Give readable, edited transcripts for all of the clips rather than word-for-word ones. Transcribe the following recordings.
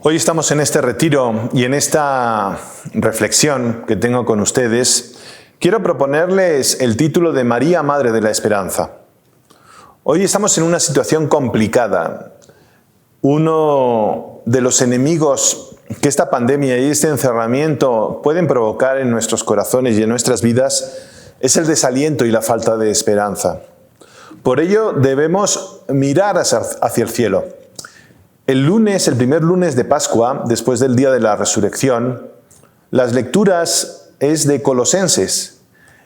Hoy estamos en este retiro y en esta reflexión que tengo con ustedes, quiero proponerles el título de María, Madre de la Esperanza. Hoy estamos en una situación complicada. Uno de los enemigos que esta pandemia y este encerramiento pueden provocar en nuestros corazones y en nuestras vidas es el desaliento y la falta de esperanza. Por ello debemos mirar hacia el cielo. El primer lunes de Pascua, después del día de la resurrección, las lecturas es de Colosenses.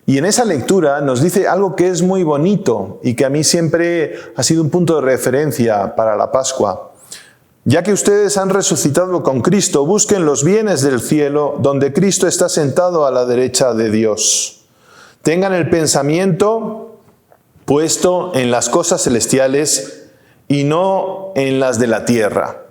Y en esa lectura nos dice algo que es muy bonito y que a mí siempre ha sido un punto de referencia para la Pascua. Ya que ustedes han resucitado con Cristo, busquen los bienes del cielo, donde Cristo está sentado a la derecha de Dios. Tengan el pensamiento puesto en las cosas celestiales y no en las de la tierra.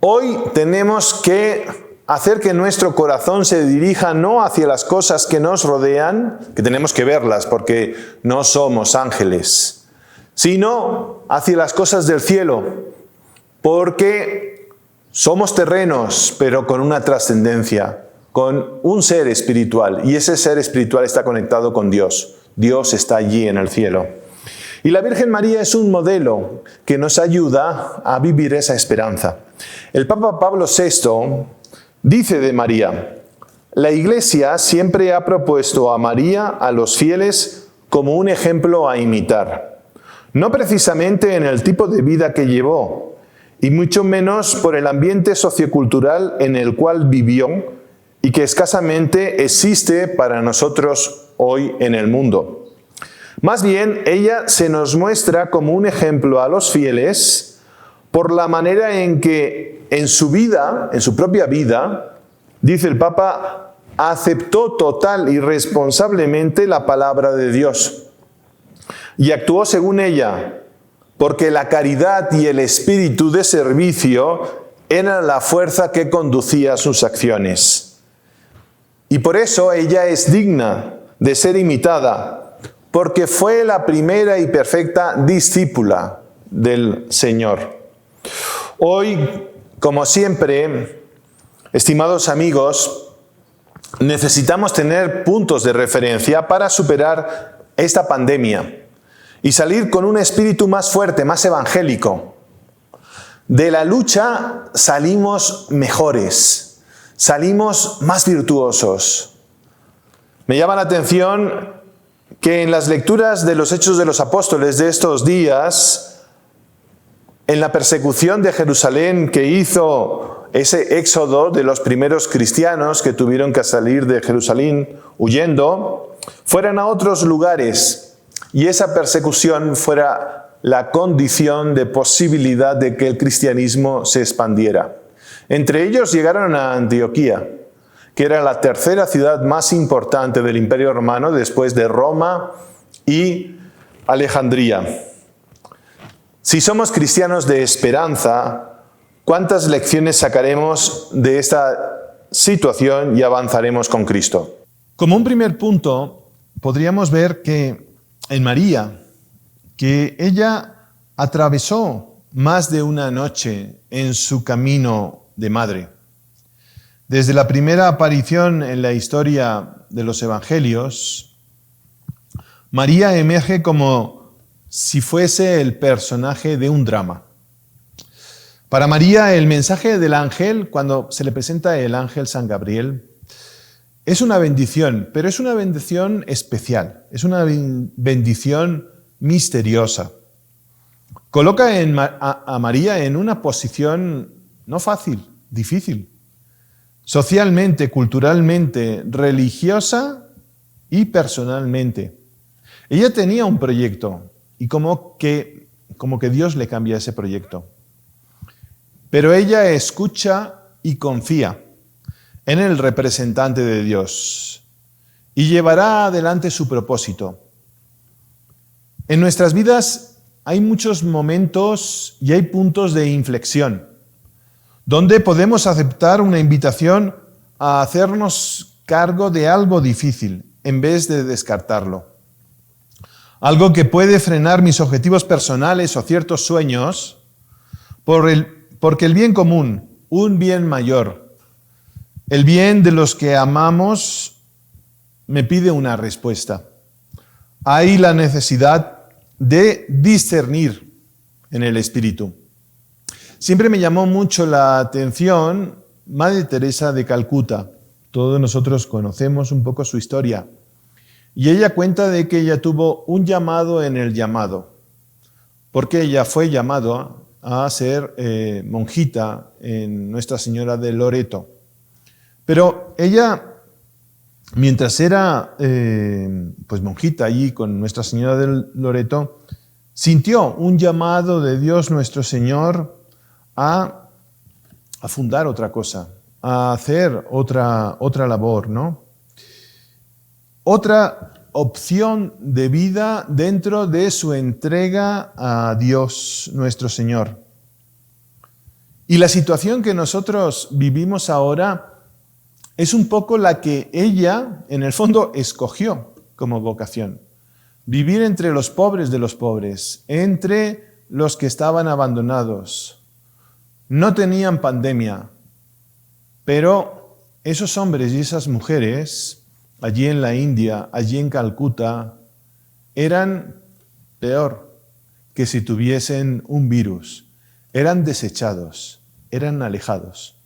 Hoy tenemos que hacer que nuestro corazón se dirija no hacia las cosas que nos rodean, que tenemos que verlas porque no somos ángeles, sino hacia las cosas del cielo, porque somos terrenos, pero con una trascendencia, con un ser espiritual, y ese ser espiritual está conectado con Dios. Dios está allí en el cielo. Y la Virgen María es un modelo que nos ayuda a vivir esa esperanza. El Papa Pablo VI dice de María: la Iglesia siempre ha propuesto a María a los fieles como un ejemplo a imitar. No precisamente en el tipo de vida que llevó, y mucho menos por el ambiente sociocultural en el cual vivió y que escasamente existe para nosotros hoy en el mundo. Más bien, ella se nos muestra como un ejemplo a los fieles por la manera en que en su vida, en su propia vida, dice el Papa, aceptó total y responsablemente la palabra de Dios y actuó según ella, porque la caridad y el espíritu de servicio eran la fuerza que conducía sus acciones. Y por eso ella es digna de ser imitada, porque fue la primera y perfecta discípula del Señor. Hoy, como siempre, estimados amigos, necesitamos tener puntos de referencia para superar esta pandemia y salir con un espíritu más fuerte, más evangélico. De la lucha salimos mejores, salimos más virtuosos. Me llama la atención que en las lecturas de los Hechos de los Apóstoles de estos días, en la persecución de Jerusalén que hizo ese éxodo de los primeros cristianos que tuvieron que salir de Jerusalén huyendo, fueran a otros lugares y esa persecución fuera la condición de posibilidad de que el cristianismo se expandiera. Entre ellos llegaron a Antioquía, que era la tercera ciudad más importante del Imperio Romano después de Roma y Alejandría. Si somos cristianos de esperanza, ¿cuántas lecciones sacaremos de esta situación y avanzaremos con Cristo? Como un primer punto, podríamos ver que en María, que ella atravesó más de una noche en su camino de madre. Desde la primera aparición en la historia de los Evangelios, María emerge como si fuese el personaje de un drama. Para María, el mensaje del ángel, cuando se le presenta el ángel San Gabriel, es una bendición, pero es una bendición especial, es una bendición misteriosa. Coloca a María en una posición no fácil, difícil. Socialmente, culturalmente, religiosa y personalmente. Ella tenía un proyecto y como que Dios le cambia ese proyecto. Pero ella escucha y confía en el representante de Dios y llevará adelante su propósito. En nuestras vidas hay muchos momentos y hay puntos de inflexión donde podemos aceptar una invitación a hacernos cargo de algo difícil en vez de descartarlo. Algo que puede frenar mis objetivos personales o ciertos sueños por porque el bien común, un bien mayor, el bien de los que amamos, me pide una respuesta. Hay la necesidad de discernir en el espíritu. Siempre me llamó mucho la atención Madre Teresa de Calcuta. Todos nosotros conocemos un poco su historia. Y ella cuenta de que ella tuvo un llamado en el llamado, porque ella fue llamada a ser monjita en Nuestra Señora de Loreto. Pero ella, mientras era monjita allí con Nuestra Señora de Loreto, sintió un llamado de Dios nuestro Señor a fundar otra cosa, a hacer otra labor, ¿no? Otra opción de vida dentro de su entrega a Dios nuestro Señor. Y la situación que nosotros vivimos ahora es un poco la que ella, en el fondo, escogió como vocación. Vivir entre los pobres de los pobres, entre los que estaban abandonados. No tenían pandemia, pero esos hombres y esas mujeres allí en la India, allí en Calcuta, eran peor que si tuviesen un virus. Eran desechados, eran alejados.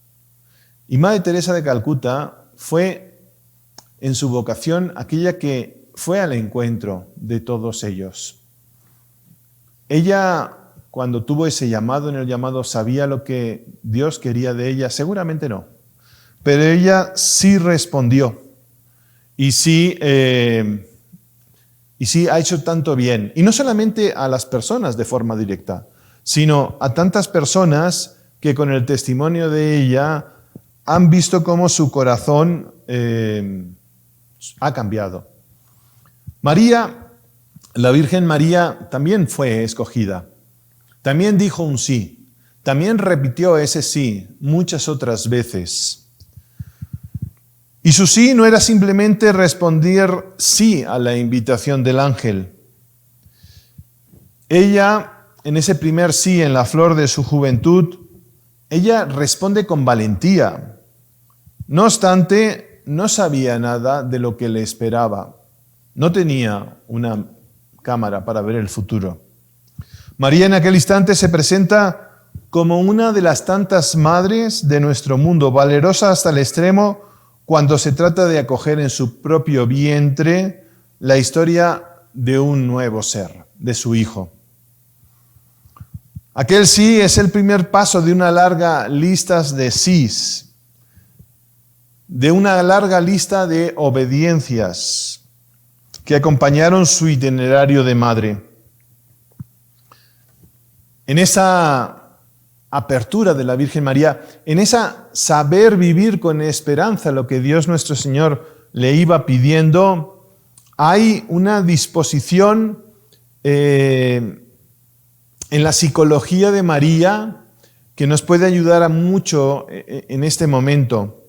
Y Madre Teresa de Calcuta fue en su vocación aquella que fue al encuentro de todos ellos. Ella, cuando tuvo ese llamado, en el llamado, ¿sabía lo que Dios quería de ella? Seguramente no. Pero ella sí respondió. Y sí ha hecho tanto bien. Y no solamente a las personas de forma directa, sino a tantas personas que con el testimonio de ella han visto cómo su corazón ha cambiado. María, la Virgen María, también fue escogida. También dijo un sí. También repitió ese sí muchas otras veces. Y su sí no era simplemente responder sí a la invitación del ángel. Ella, en ese primer sí, en la flor de su juventud, ella responde con valentía. No obstante, no sabía nada de lo que le esperaba. No tenía una cámara para ver el futuro. María en aquel instante se presenta como una de las tantas madres de nuestro mundo, valerosa hasta el extremo cuando se trata de acoger en su propio vientre la historia de un nuevo ser, de su hijo. Aquel sí es el primer paso de una larga lista de sís, de una larga lista de obediencias que acompañaron su itinerario de madre. En esa apertura de la Virgen María, en esa saber vivir con esperanza lo que Dios nuestro Señor le iba pidiendo, hay una disposición en la psicología de María que nos puede ayudar a mucho en este momento.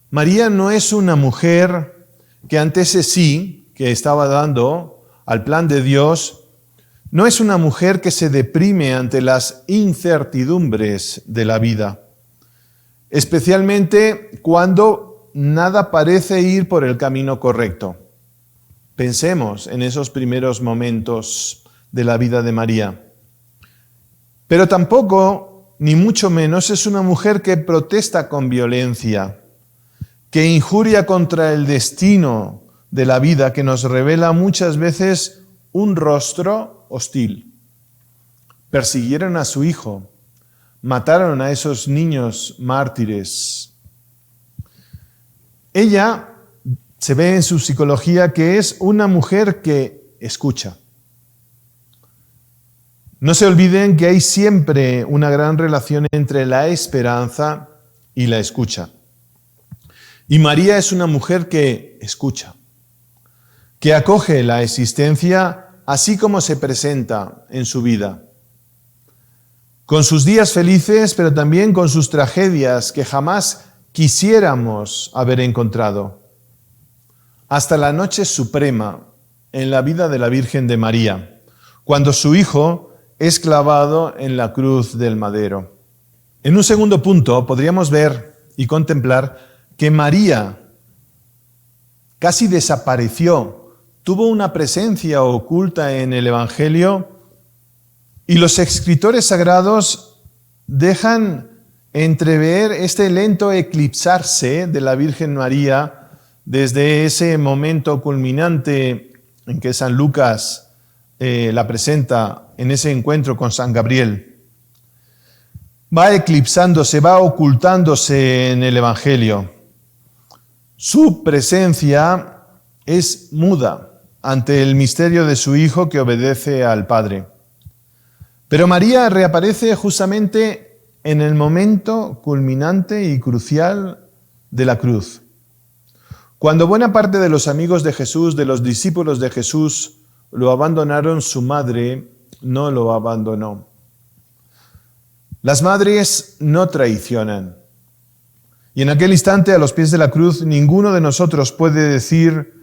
María no es una mujer que ante ese sí que estaba dando al plan de Dios, no es una mujer que se deprime ante las incertidumbres de la vida, especialmente cuando nada parece ir por el camino correcto. Pensemos en esos primeros momentos de la vida de María. Pero tampoco, ni mucho menos, es una mujer que protesta con violencia, que injuria contra el destino de la vida, que nos revela muchas veces un rostro hostil. Persiguieron a su hijo, mataron a esos niños mártires. Ella se ve en su psicología que es una mujer que escucha. No se olviden que hay siempre una gran relación entre la esperanza y la escucha. Y María es una mujer que escucha, que acoge la existencia así como se presenta en su vida, con sus días felices, pero también con sus tragedias que jamás quisiéramos haber encontrado, hasta la noche suprema en la vida de la Virgen de María, cuando su hijo es clavado en la cruz del madero. En un segundo punto, podríamos ver y contemplar que María casi desapareció, tuvo una presencia oculta en el Evangelio y los escritores sagrados dejan entrever este lento eclipsarse de la Virgen María desde ese momento culminante en que San Lucas la presenta en ese encuentro con San Gabriel. Va eclipsándose, va ocultándose en el Evangelio. Su presencia es muda ante el misterio de su Hijo que obedece al Padre. Pero María reaparece justamente en el momento culminante y crucial de la cruz. Cuando buena parte de los amigos de Jesús, de los discípulos de Jesús, lo abandonaron, su madre no lo abandonó. Las madres no traicionan. Y en aquel instante, a los pies de la cruz, ninguno de nosotros puede decir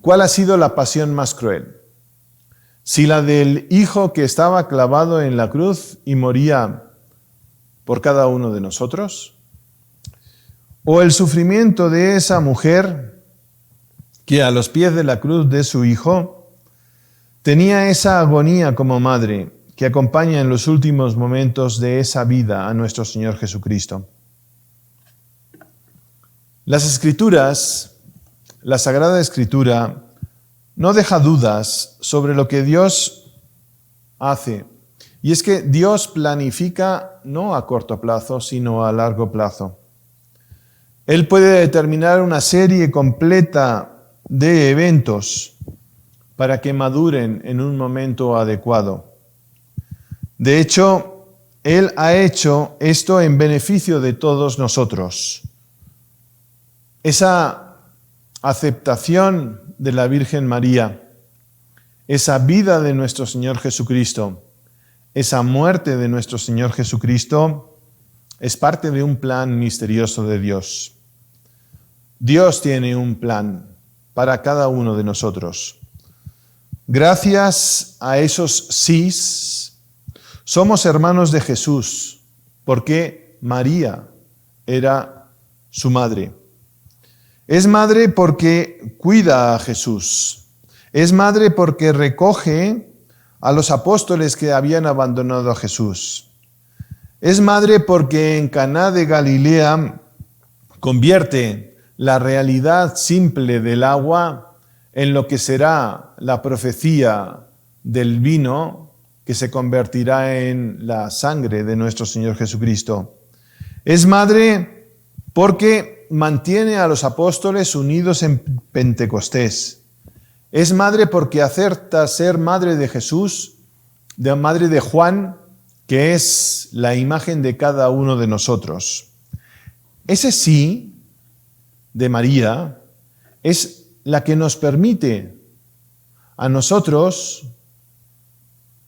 cuál ha sido la pasión más cruel. Si la del Hijo que estaba clavado en la cruz y moría por cada uno de nosotros, o el sufrimiento de esa mujer que a los pies de la cruz de su Hijo tenía esa agonía como madre que acompaña en los últimos momentos de esa vida a nuestro Señor Jesucristo. Las Escrituras, la Sagrada Escritura, no deja dudas sobre lo que Dios hace. Y es que Dios planifica no a corto plazo, sino a largo plazo. Él puede determinar una serie completa de eventos para que maduren en un momento adecuado. De hecho, Él ha hecho esto en beneficio de todos nosotros. Esa aceptación de la Virgen María, esa vida de nuestro Señor Jesucristo, esa muerte de nuestro Señor Jesucristo, es parte de un plan misterioso de Dios. Dios tiene un plan para cada uno de nosotros. Gracias a esos sís, somos hermanos de Jesús, porque María era su madre. Es madre porque cuida a Jesús. Es madre porque recoge a los apóstoles que habían abandonado a Jesús. Es madre porque en Caná de Galilea convierte la realidad simple del agua en lo que será la profecía del vino que se convertirá en la sangre de nuestro Señor Jesucristo. Es madre porque mantiene a los apóstoles unidos en Pentecostés. Es madre porque acerta ser madre de Jesús, de madre de Juan, que es la imagen de cada uno de nosotros. Ese sí de María es la que nos permite a nosotros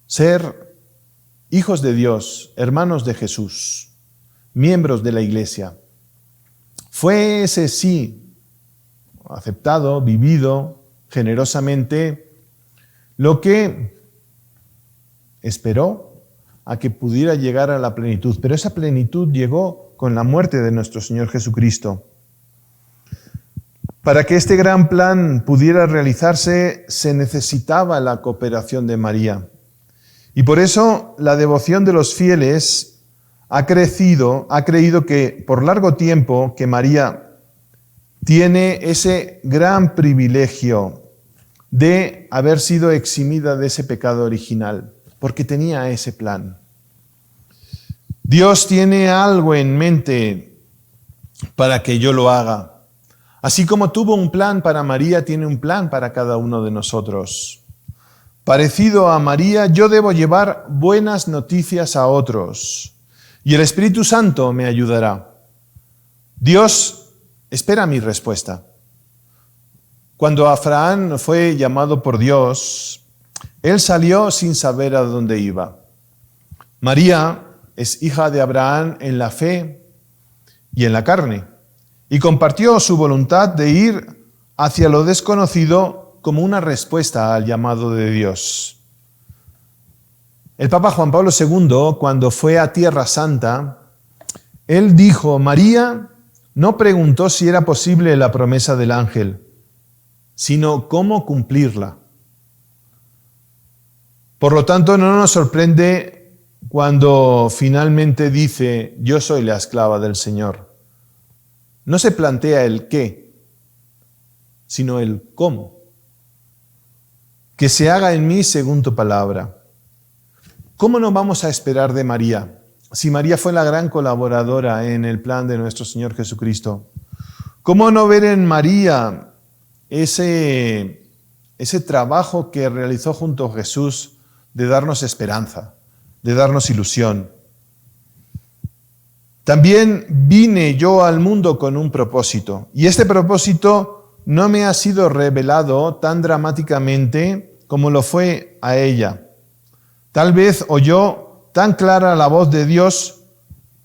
ser hijos de Dios, hermanos de Jesús, miembros de la Iglesia. Fue ese sí, aceptado, vivido generosamente, lo que esperó a que pudiera llegar a la plenitud. Pero esa plenitud llegó con la muerte de nuestro Señor Jesucristo. Para que este gran plan pudiera realizarse, se necesitaba la cooperación de María. Y por eso la devoción de los fieles ha creído que por largo tiempo que María tiene ese gran privilegio de haber sido eximida de ese pecado original, porque tenía ese plan. Dios tiene algo en mente para que yo lo haga. Así como tuvo un plan para María, tiene un plan para cada uno de nosotros. Parecido a María, yo debo llevar buenas noticias a otros. Y el Espíritu Santo me ayudará. Dios espera mi respuesta. Cuando Abraham fue llamado por Dios, él salió sin saber a dónde iba. María es hija de Abraham en la fe y en la carne, y compartió su voluntad de ir hacia lo desconocido como una respuesta al llamado de Dios. El Papa Juan Pablo II, cuando fue a Tierra Santa, Él dijo, María no preguntó si era posible la promesa del ángel, sino cómo cumplirla. Por lo tanto, no nos sorprende cuando finalmente dice, yo soy la esclava del Señor. No se plantea el qué, sino el cómo. Que se haga en mí según tu palabra. ¿Cómo no vamos a esperar de María? Si María fue la gran colaboradora en el plan de nuestro Señor Jesucristo. ¿Cómo no ver en María ese trabajo que realizó junto a Jesús de darnos esperanza, de darnos ilusión? También vine yo al mundo con un propósito, y este propósito no me ha sido revelado tan dramáticamente como lo fue a ella. Tal vez oyó tan clara la voz de Dios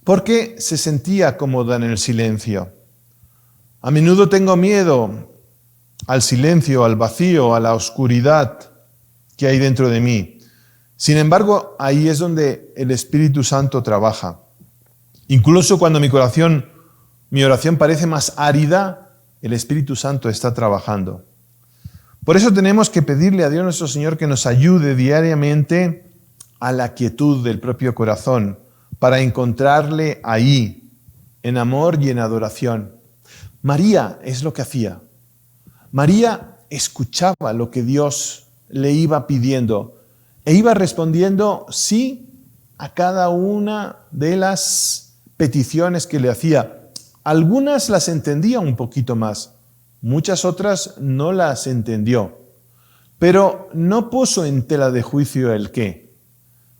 porque se sentía cómoda en el silencio. A menudo tengo miedo al silencio, al vacío, a la oscuridad que hay dentro de mí. Sin embargo, ahí es donde el Espíritu Santo trabaja. Incluso cuando mi oración parece más árida, el Espíritu Santo está trabajando. Por eso tenemos que pedirle a Dios nuestro Señor que nos ayude diariamente a la quietud del propio corazón para encontrarle ahí, en amor y en adoración. María es lo que hacía. María escuchaba lo que Dios le iba pidiendo e iba respondiendo sí a cada una de las peticiones que le hacía. Algunas las entendía un poquito más, muchas otras no las entendió, pero no puso en tela de juicio el qué,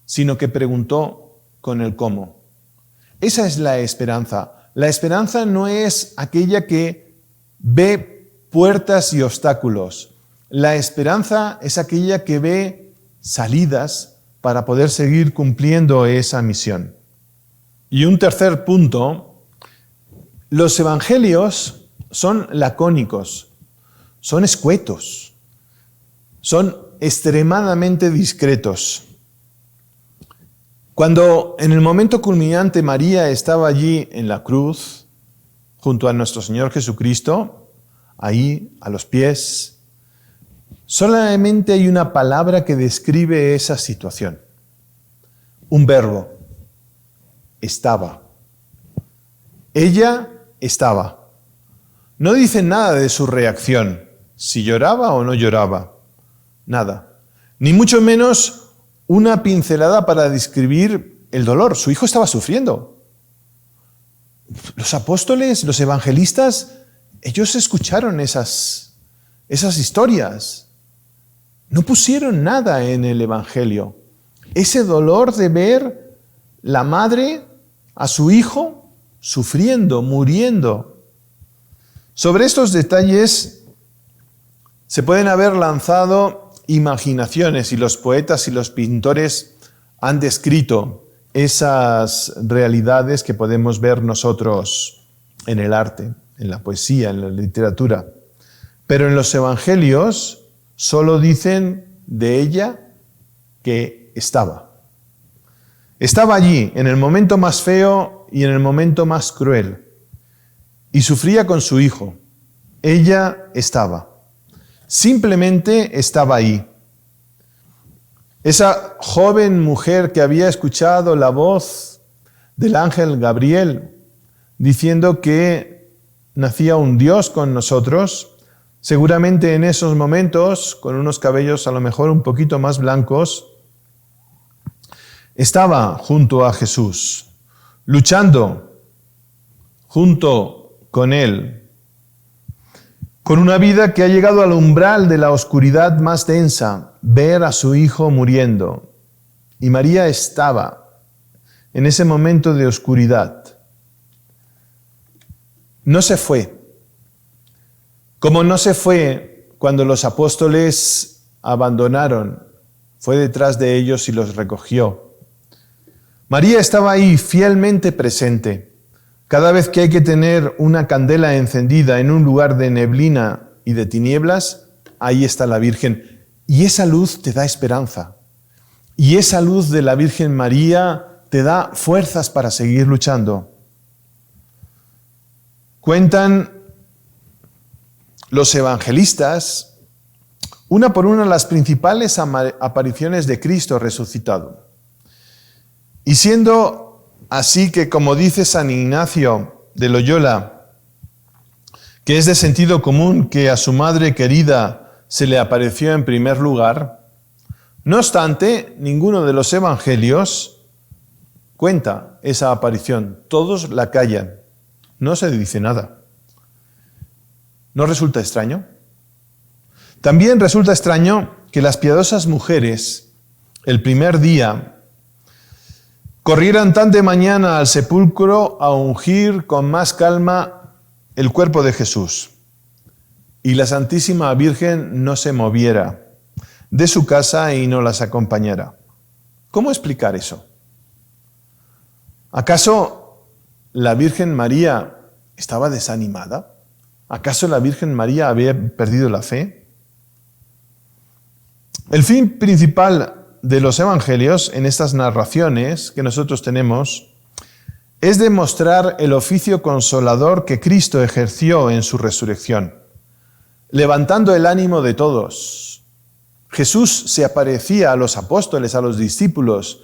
sino que preguntó con el cómo. Esa es la esperanza. La esperanza no es aquella que ve puertas y obstáculos. La esperanza es aquella que ve salidas para poder seguir cumpliendo esa misión. Y un tercer punto, los evangelios son lacónicos, son escuetos, son extremadamente discretos. Cuando en el momento culminante María estaba allí en la cruz, junto a nuestro Señor Jesucristo, ahí a los pies, solamente hay una palabra que describe esa situación. Un verbo. Estaba. Ella estaba. No dice nada de su reacción, si lloraba o no lloraba. Nada. Ni mucho menos una pincelada para describir el dolor. Su hijo estaba sufriendo. Los apóstoles, los evangelistas, ellos escucharon esas historias. No pusieron nada en el evangelio. Ese dolor de ver la madre a su hijo sufriendo, muriendo. Sobre estos detalles se pueden haber lanzado imaginaciones y los poetas y los pintores han descrito esas realidades que podemos ver nosotros en el arte, en la poesía, en la literatura. Pero en los evangelios solo dicen de ella que estaba. Estaba allí en el momento más feo y en el momento más cruel y sufría con su hijo. Ella estaba. Simplemente estaba ahí. Esa joven mujer que había escuchado la voz del ángel Gabriel diciendo que nacía un Dios con nosotros, seguramente en esos momentos, con unos cabellos a lo mejor un poquito más blancos, estaba junto a Jesús, luchando junto con Él, con una vida que ha llegado al umbral de la oscuridad más densa, ver a su hijo muriendo. Y María estaba en ese momento de oscuridad. No se fue. Como no se fue cuando los apóstoles abandonaron, fue detrás de ellos y los recogió. María estaba ahí fielmente presente. Cada vez que hay que tener una candela encendida en un lugar de neblina y de tinieblas, ahí está la Virgen. Y esa luz te da esperanza. Y esa luz de la Virgen María te da fuerzas para seguir luchando. Cuentan los evangelistas, una por una, las principales apariciones de Cristo resucitado. Y siendo así que, como dice San Ignacio de Loyola, que es de sentido común que a su madre querida se le apareció en primer lugar, no obstante, ninguno de los evangelios cuenta esa aparición. Todos la callan. No se dice nada. ¿No resulta extraño? También resulta extraño que las piadosas mujeres, el primer día, corrieran tan de mañana al sepulcro a ungir con más calma el cuerpo de Jesús, y la Santísima Virgen no se moviera de su casa y no las acompañara. ¿Cómo explicar eso? ¿Acaso la Virgen María estaba desanimada? ¿Acaso la Virgen María había perdido la fe? El fin principal de los evangelios en estas narraciones que nosotros tenemos es demostrar el oficio consolador que Cristo ejerció en su resurrección, levantando el ánimo de todos. Jesús se aparecía a los apóstoles, a los discípulos,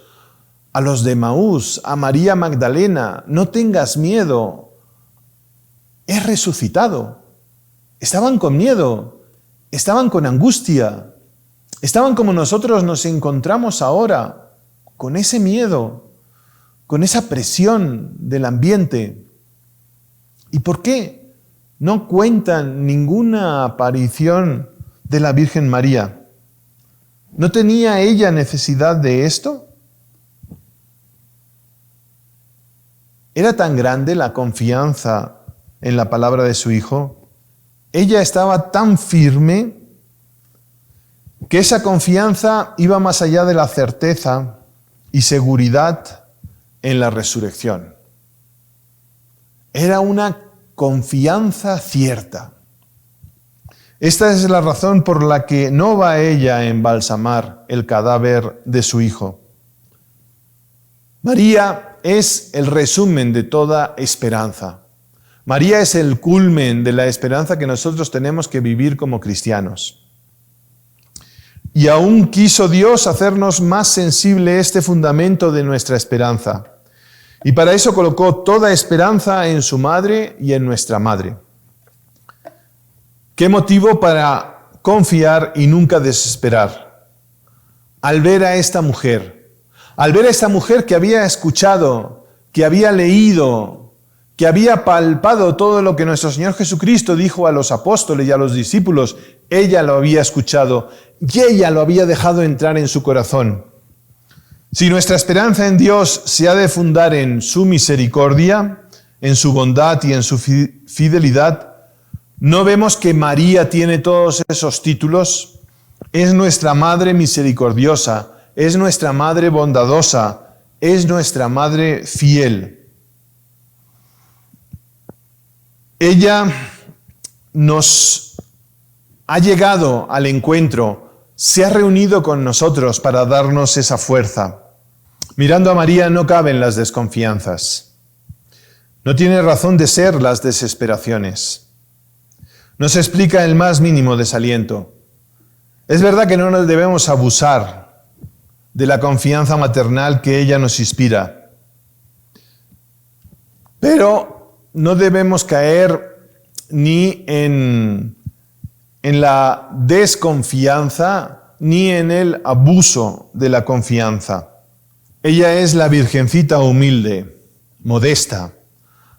a los de Maús, a María Magdalena: no tengas miedo, he resucitado. Estaban con miedo, estaban con angustia, estaban como nosotros nos encontramos ahora, con ese miedo, con esa presión del ambiente. ¿Y por qué no cuentan ninguna aparición de la Virgen María? ¿No tenía ella necesidad de esto? ¿Era tan grande la confianza en la palabra de su Hijo? Ella estaba tan firme que esa confianza iba más allá de la certeza y seguridad en la resurrección. Era una confianza cierta. Esta es la razón por la que no va ella a embalsamar el cadáver de su hijo. María es el resumen de toda esperanza. María es el culmen de la esperanza que nosotros tenemos que vivir como cristianos. Y aún quiso Dios hacernos más sensible este fundamento de nuestra esperanza. Y para eso colocó toda esperanza en su madre y en nuestra madre. ¿Qué motivo para confiar y nunca desesperar? Al ver a esta mujer que había escuchado, que había leído, que había palpado todo lo que nuestro Señor Jesucristo dijo a los apóstoles y a los discípulos, ella lo había escuchado y ella lo había dejado entrar en su corazón. Si nuestra esperanza en Dios se ha de fundar en su misericordia, en su bondad y en su fidelidad, ¿no vemos que María tiene todos esos títulos? Es nuestra Madre misericordiosa, es nuestra Madre bondadosa, es nuestra Madre fiel. Ella nos ha llegado al encuentro, se ha reunido con nosotros para darnos esa fuerza. Mirando a María no caben las desconfianzas. No tiene razón de ser las desesperaciones. No se explica el más mínimo desaliento. Es verdad que no nos debemos abusar de la confianza maternal que ella nos inspira. Pero no debemos caer ni en la desconfianza ni en el abuso de la confianza. Ella es la virgencita humilde, modesta,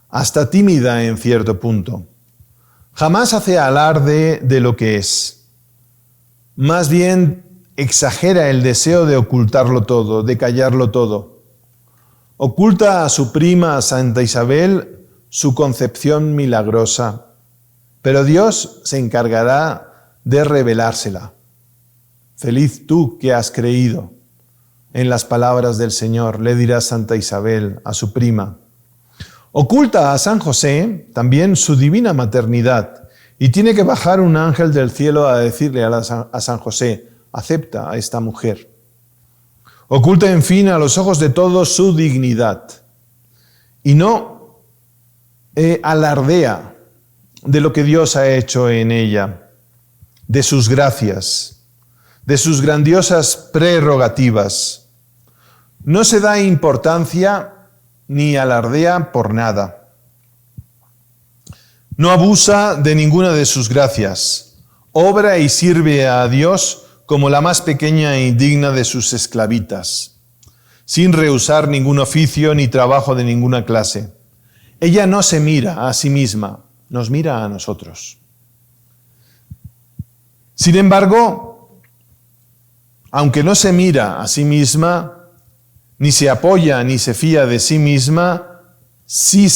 hasta tímida en cierto punto. Jamás hace alarde de lo que es. Más bien exagera el deseo de ocultarlo todo, de callarlo todo. Oculta a su prima Santa Isabel su concepción milagrosa, pero Dios se encargará de revelársela. Feliz tú que has creído en las palabras del Señor, le dirá Santa Isabel a su prima. Oculta a San José también su divina maternidad y tiene que bajar un ángel del cielo a decirle a San José, acepta a esta mujer. Oculta, en fin, a los ojos de todos su dignidad y no alardea de lo que Dios ha hecho en ella, de sus gracias, de sus grandiosas prerrogativas. No se da importancia ni alardea por nada. No abusa de ninguna de sus gracias. Obra y sirve a Dios como la más pequeña e indigna de sus esclavitas, sin rehusar ningún oficio ni trabajo de ninguna clase. Ella no se mira a sí misma, nos mira a nosotros. Sin embargo, aunque no se mira a sí misma, ni se apoya ni se fía de sí misma, sí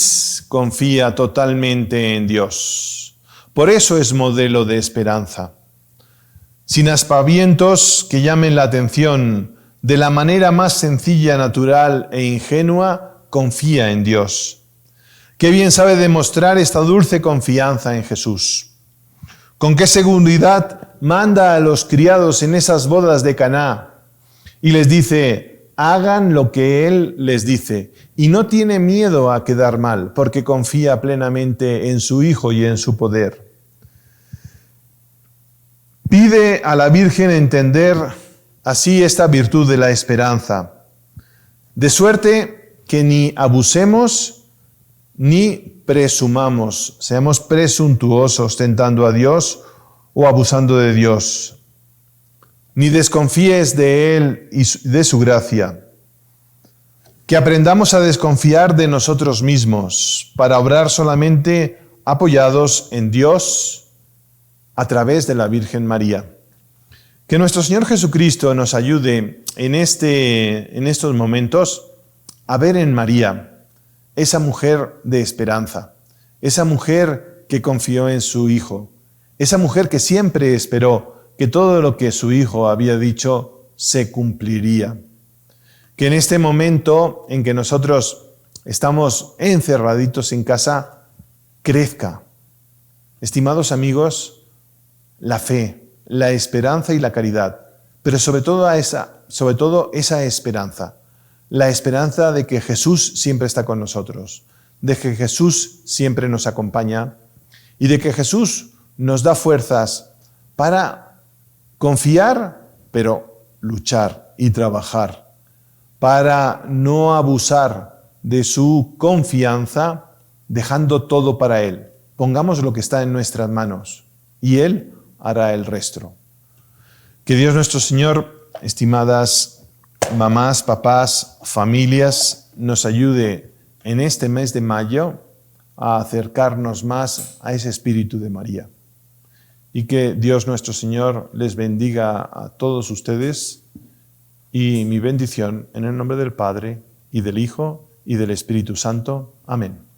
confía totalmente en Dios. Por eso es modelo de esperanza. Sin aspavientos que llamen la atención, de la manera más sencilla, natural e ingenua, confía en Dios. Qué bien sabe demostrar esta dulce confianza en Jesús. Con qué seguridad manda a los criados en esas bodas de Caná y les dice: hagan lo que Él les dice. Y no tiene miedo a quedar mal, porque confía plenamente en su Hijo y en su poder. Pide a la Virgen entender así esta virtud de la esperanza, de suerte que ni abusemos ni presumamos, seamos presuntuosos tentando a Dios o abusando de Dios. Ni desconfíes de Él y de su gracia. Que aprendamos a desconfiar de nosotros mismos para obrar solamente apoyados en Dios a través de la Virgen María. Que nuestro Señor Jesucristo nos ayude en estos momentos a ver en María esa mujer de esperanza, esa mujer que confió en su Hijo, esa mujer que siempre esperó que todo lo que su Hijo había dicho se cumpliría. Que en este momento en que nosotros estamos encerraditos en casa, crezca. Estimados amigos, la fe, la esperanza y la caridad, pero sobre todo esa esperanza, la esperanza de que Jesús siempre está con nosotros, de que Jesús siempre nos acompaña y de que Jesús nos da fuerzas para confiar, pero luchar y trabajar, para no abusar de su confianza, dejando todo para Él. Pongamos lo que está en nuestras manos y Él hará el resto. Que Dios nuestro Señor, estimadas mamás, papás, familias, nos ayude en este mes de mayo a acercarnos más a ese espíritu de María. Y que Dios nuestro Señor les bendiga a todos ustedes y mi bendición en el nombre del Padre y del Hijo y del Espíritu Santo. Amén.